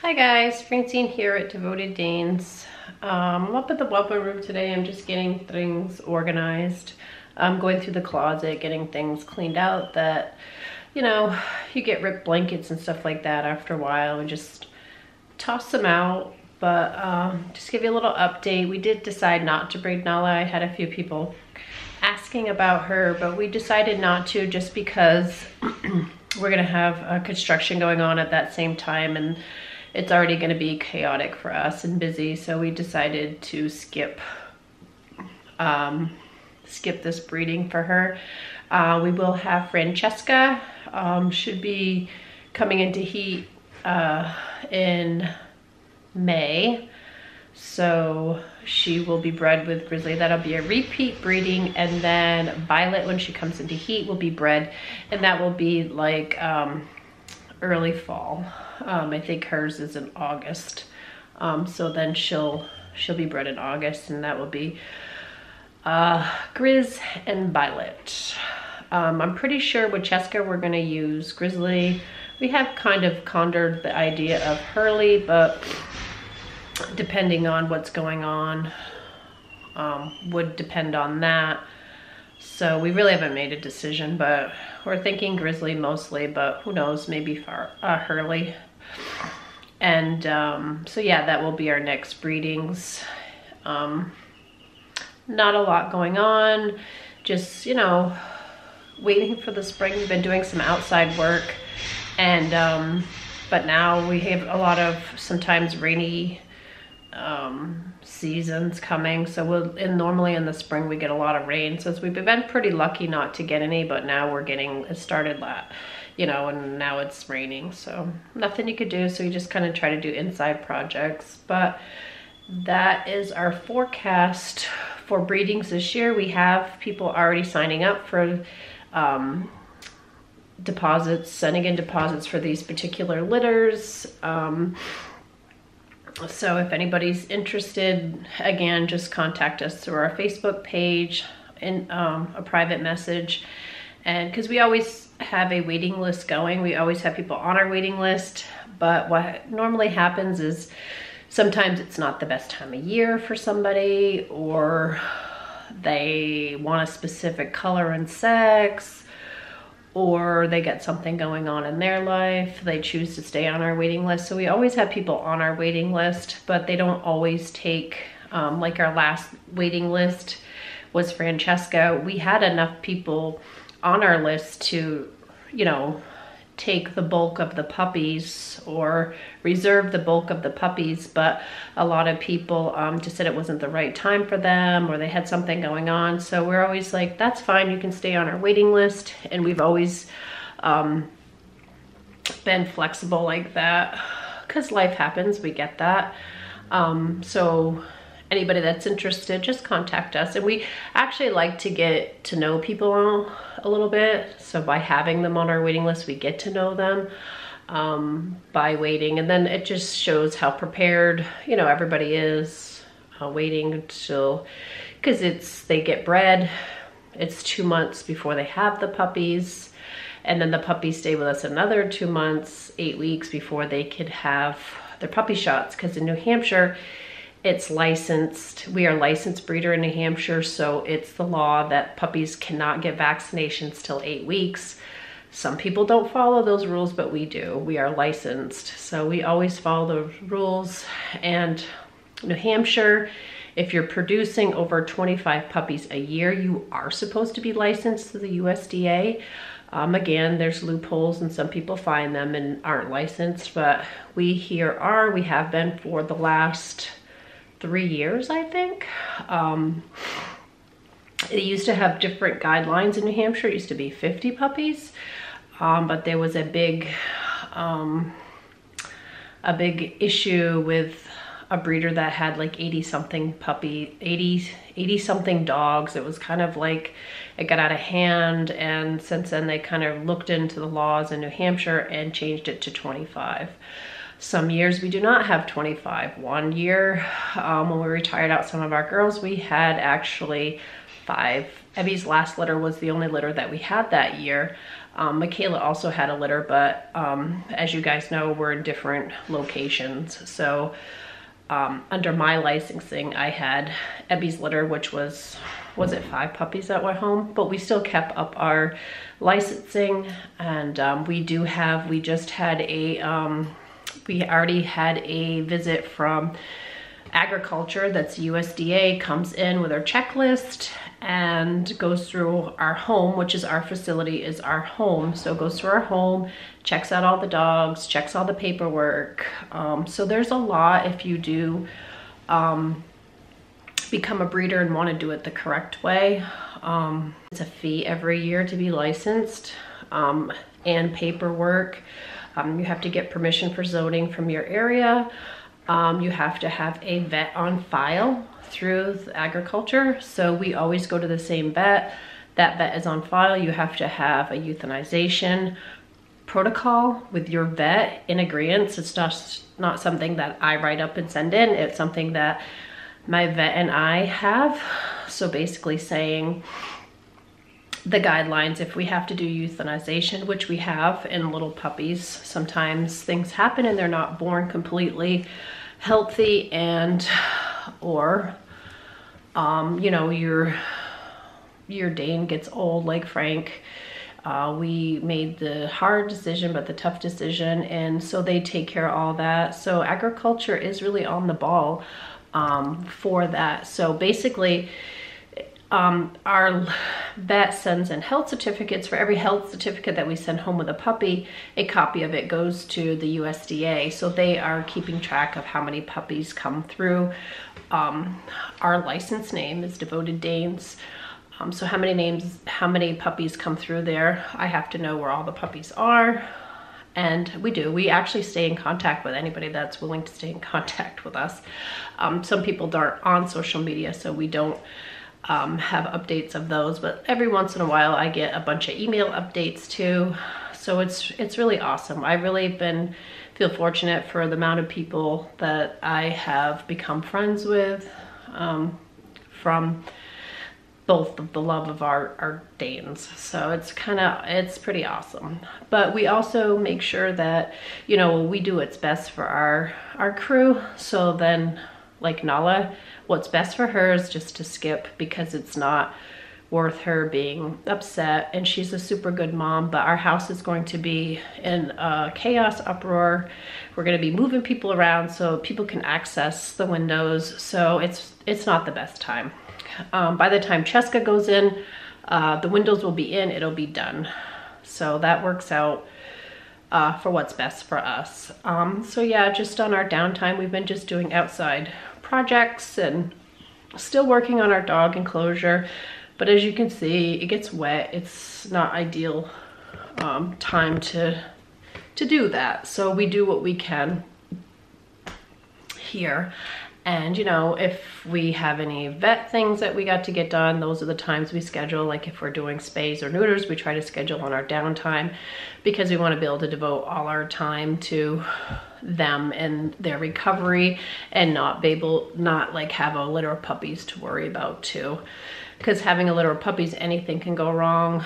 Hi guys, Francine here at Devoted Danes. I'm up at the whelping room today. I'm just getting things organized. I'm going through the closet, getting things cleaned out that, you get ripped blankets and stuff like that after a while and just toss them out. But just give you a little update. We did decide not to breed Nala. I had a few people asking about her, but we decided not to just because we're gonna have construction going on at that same time, and it's already going to be chaotic for us and busy, so we decided to skip this breeding for her. We will have Francesca, should be coming into heat in May, so she will be bred with Grizzly. That'll be a repeat breeding, and then Violet, when she comes into heat, will be bred, and that will be like early fall. I think hers is in August, so then she'll be bred in August, and that will be Grizz and Violet. I'm pretty sure with Cheska we're going to use Grizzly. We have kind of conjured the idea of Hurley, but depending on what's going on, would depend on that. So we really haven't made a decision, but we're thinking Grizzly mostly, but who knows, maybe Hurley. And so yeah, that will be our next breedings. Not a lot going on, just, waiting for the spring. We've been doing some outside work, and but now we have a lot of sometimes rainy seasons coming, so normally in the spring we get a lot of rain, so we've been pretty lucky not to get any, but now we're getting it started and now it's raining, so nothing you could do, so you just kind of try to do inside projects. But that is our forecast for breedings this year. We have people already signing up for deposits, sending in deposits for these particular litters. So if anybody's interested, again, just contact us through our Facebook page in a private message. And because we always have a waiting list going, we always have people on our waiting list. But what normally happens is sometimes it's not the best time of year for somebody, or they want a specific color and sex, or they get something going on in their life, they choose to stay on our waiting list. So we always have people on our waiting list, but they don't always take, like our last waiting list was Francesca. We had enough people on our list to, take the bulk of the puppies or reserve the bulk of the puppies, but a lot of people just said it wasn't the right time for them, or they had something going on. So we're always like, that's fine, you can stay on our waiting list. And we've always been flexible like that, because life happens, we get that. So anybody that's interested, just contact us. And we actually like to get to know people a little bit. So by having them on our waiting list, we get to know them by waiting. And then it just shows how prepared, everybody is waiting until, because they get bred. It's 2 months before they have the puppies. And then the puppies stay with us another 2 months, 8 weeks before they could have their puppy shots. Because in New Hampshire, it's licensed. We are a licensed breeder in New Hampshire, so it's the law that puppies cannot get vaccinations till 8 weeks. Some people don't follow those rules, but we do. We are licensed, so we always follow the rules. And New Hampshire, if you're producing over 25 puppies a year, you are supposed to be licensed to the USDA. Again, there's loopholes and some people find them and aren't licensed, but we here are. We have been for the last 3 years, I think. It used to have different guidelines in New Hampshire. It used to be 50 puppies, but there was a big issue with a breeder that had like 80 something dogs. It was kind of like it got out of hand, and since then they kind of looked into the laws in New Hampshire and changed it to 25. Some years we do not have 25. One year, when we retired out some of our girls, we had actually 5 Evie's last litter was the only litter that we had that year. Michaela also had a litter, but as you guys know, we're in different locations. So under my licensing, I had Evie's litter, which was it 5 puppies that were home? But we still kept up our licensing, and we just had a, we already had a visit from agriculture, that's USDA, comes in with our checklist and goes through our home, which is our facility, is our home. So goes through our home, checks out all the dogs, checks all the paperwork. So there's a lot if you do become a breeder and want to do it the correct way. It's a fee every year to be licensed, and paperwork. You have to get permission for zoning from your area. You have to have a vet on file through agriculture. So we always go to the same vet. That vet is on file. You have to have a euthanization protocol with your vet in agreement. It's just not something that I write up and send in. It's something that my vet and I have. So basically saying the guidelines, if we have to do euthanization, which we have in little puppies, sometimes things happen and they're not born completely healthy, and or you know, your Dane gets old like Frank. We made the hard decision, but the tough decision, and so they take care of all that. So agriculture is really on the ball for that. So basically our vet sends in health certificates. For every health certificate that we send home with a puppy, a copy of it goes to the USDA. So they are keeping track of how many puppies come through. Our license name is Devoted Danes. So how many puppies come through there, I have to know where all the puppies are. And we actually stay in contact with anybody that's willing to stay in contact with us. Some people aren't on social media, so we don't have updates of those, but every once in a while I get a bunch of email updates too. So it's really awesome. I've really feel fortunate for the amount of people that I have become friends with, from both of the love of our Danes. So it's pretty awesome. But we also make sure that, you know, we do what's best for our crew. So then, like Nala, what's best for her is just to skip, because it's not worth her being upset, and she's a super good mom. But our house is going to be in chaos, uproar. We're going to be moving people around so people can access the windows. So it's not the best time. By the time Cheska goes in, the windows will be in, it'll be done. So that works out for what's best for us. So yeah, just on our downtime, we've been just doing outside projects and still working on our dog enclosure. But as you can see, it gets wet. It's not ideal time to do that. So we do what we can here. And you know, if we have any vet things that we got to get done, those are the times we schedule. Like if we're doing spays or neuters, we try to schedule on our downtime, because we want to be able to devote all our time to them and their recovery, and not like have a litter of puppies to worry about too. Because having a litter of puppies, anything can go wrong.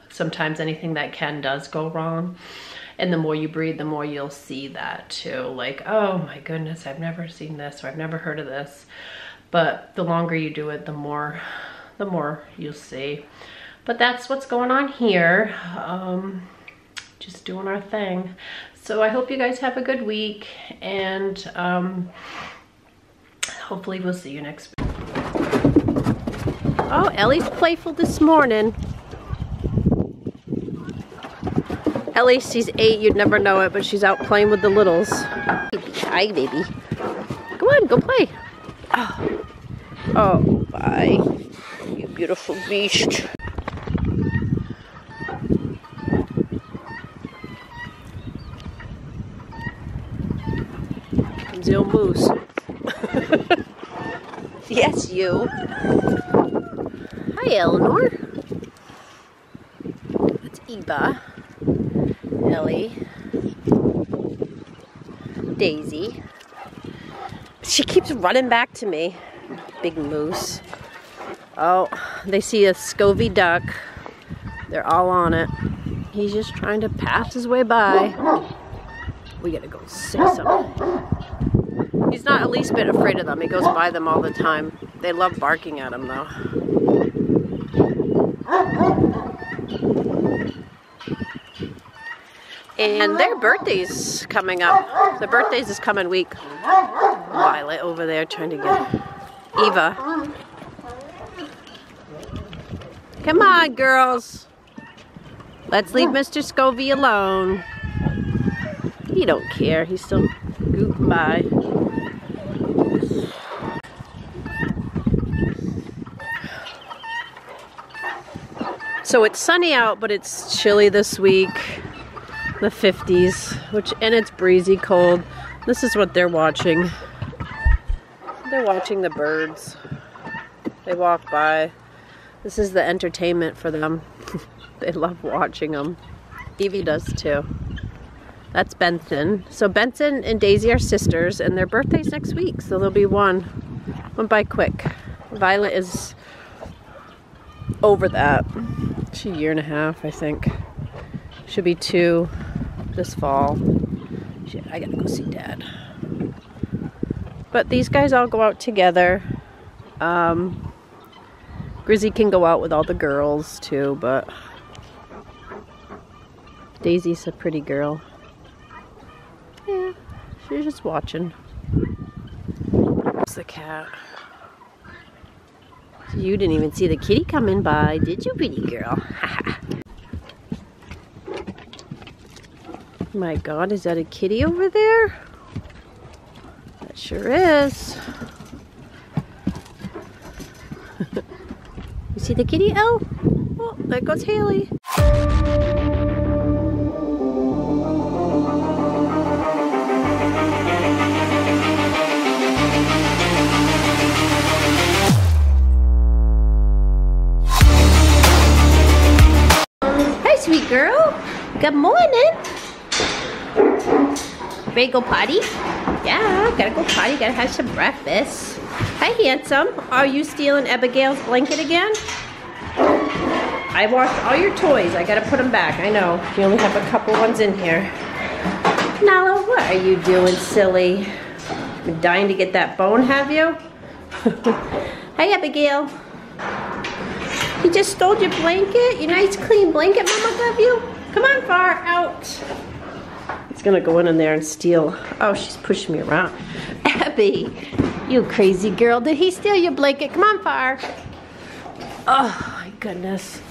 Sometimes anything that does go wrong. And the more you breed, the more you'll see that too. Like, oh my goodness, I've never seen this, or I've never heard of this. But the longer you do it, the more you'll see. But that's what's going on here. Just doing our thing. So I hope you guys have a good week, and hopefully we'll see you next week. Oh, Ellie's playful this morning. Ellie, she's 8, you'd never know it, but she's out playing with the littles. Hi, baby. Come on, go play. Oh, bye. You beautiful beast. Comes the old moose. Yes, you. Hi, Eleanor. That's Eva. Ellie, Daisy. She keeps running back to me. Big moose. Oh, they see a scovy duck. They're all on it. He's just trying to pass his way by. We gotta go say something. He's not the least bit afraid of them. He goes by them all the time. They love barking at him though. And their birthday's coming up. The birthday's this coming week. Violet over there trying to get Eva. Come on, girls. Let's leave Mr. Scovy alone. He don't care. He's still goofing by. So it's sunny out, but it's chilly this week. The 50s, and it's breezy cold. This is what they're watching. They're watching the birds. They walk by. This is the entertainment for them. They love watching them. Evie does too. That's Benson. So Benson and Daisy are sisters, and their birthday's next week, so there'll be one. Went by quick. Violet is over that. She's a year and a half, I think. Should be 2 this fall. Shit, I gotta go see Dad. But these guys all go out together. Grizzy can go out with all the girls too, but Daisy's a pretty girl. Yeah, she's just watching. It's the cat. You didn't even see the kitty coming by, did you, pretty girl? My God, is that a kitty over there? That sure is. You see the kitty? Oh, there goes Haley. Hi, sweet girl. Good morning. Ready to go potty? Yeah, gotta go potty, gotta have some breakfast. Hi, handsome. Are you stealing Abigail's blanket again? I washed all your toys. I gotta put them back. I know. You only have a couple ones in here. Nala, what are you doing, silly? Been dying to get that bone, have you? Hi, Abigail. You just stole your blanket? Your nice clean blanket Mama gave you? Come on, Far, out. He's gonna go in there and steal. Oh, she's pushing me around. Abby, you crazy girl. Did he steal your blanket? Come on, Far. Oh, my goodness.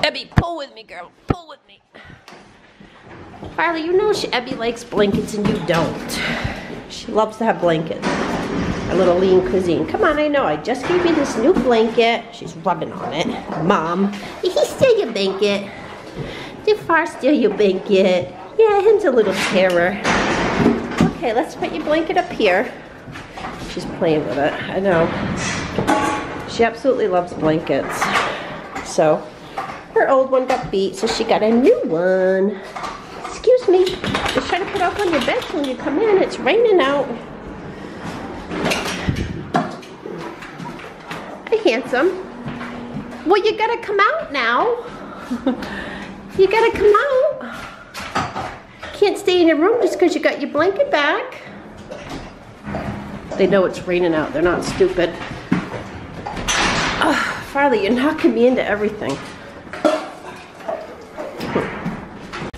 Abby, pull with me, girl. Pull with me. Farley, you know Abby likes blankets and you don't. She loves to have blankets. A little lean cuisine. Come on, I know. I just gave you this new blanket. She's rubbing on it. Mom, did he steal your blanket? Did Far steal your blanket? Yeah, him's a little terror. Okay, let's put your blanket up here. She's playing with it. I know. She absolutely loves blankets. So, her old one got beat, so she got a new one. Excuse me. Just trying to put up on your bed when you come in. It's raining out. Hey, handsome. Well, you gotta come out now. You gotta come out. Can't stay in your room just because you got your blanket back. They know it's raining out. They're not stupid. Oh, Farley, you're knocking me into everything.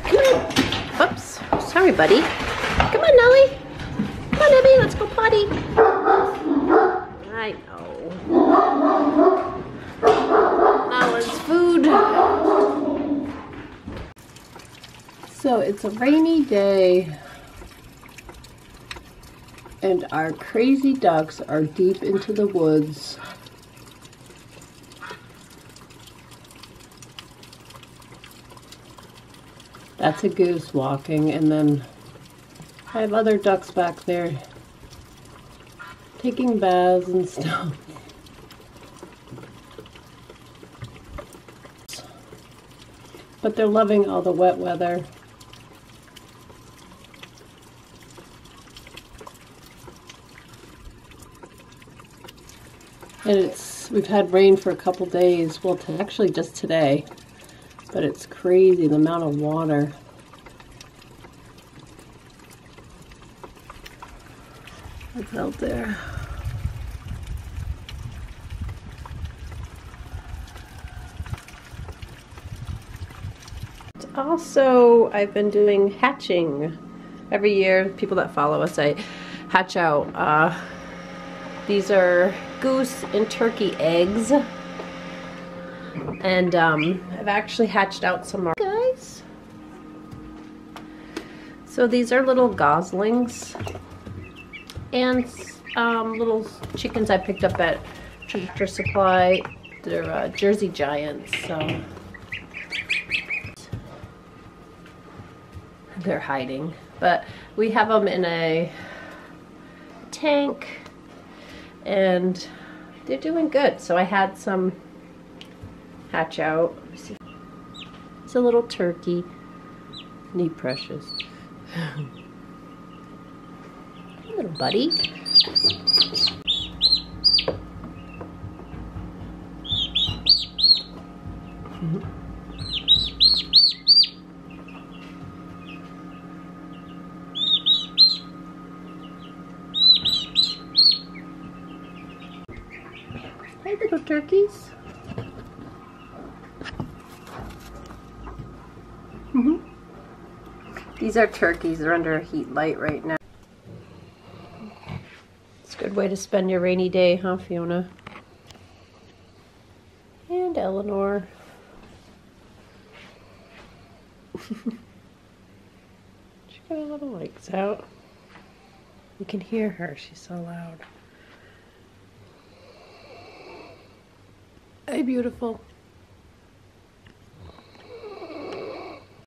Come on. Oops. Sorry, buddy. Come on, Nellie. Come on, Abby. Let's go potty. I know. Nala's food. So it's a rainy day. And our crazy ducks are deep into the woods. That's a goose walking, and then I have other ducks back there taking baths and stuff. But they're loving all the wet weather. And it's we've had rain for a couple days. Well, actually just today, but it's crazy the amount of water. It's out there. Also, I've been doing hatching. Every year, people that follow us, I hatch out. These are goose and turkey eggs. And I've actually hatched out some more guys. So these are little goslings. And little chickens I picked up at Tractor Supply. They're Jersey Giants, so they're hiding. But we have them in a tank, and they're doing good. So I had some hatch out. Let me see. It's a little turkey. Hey, precious. Hey, little buddy. Hey, little turkeys. These are turkeys. They're under a heat light right now. It's a good way to spend your rainy day, huh, Fiona? And Eleanor. She got her little legs out. You can hear her. She's so loud. Hey, beautiful.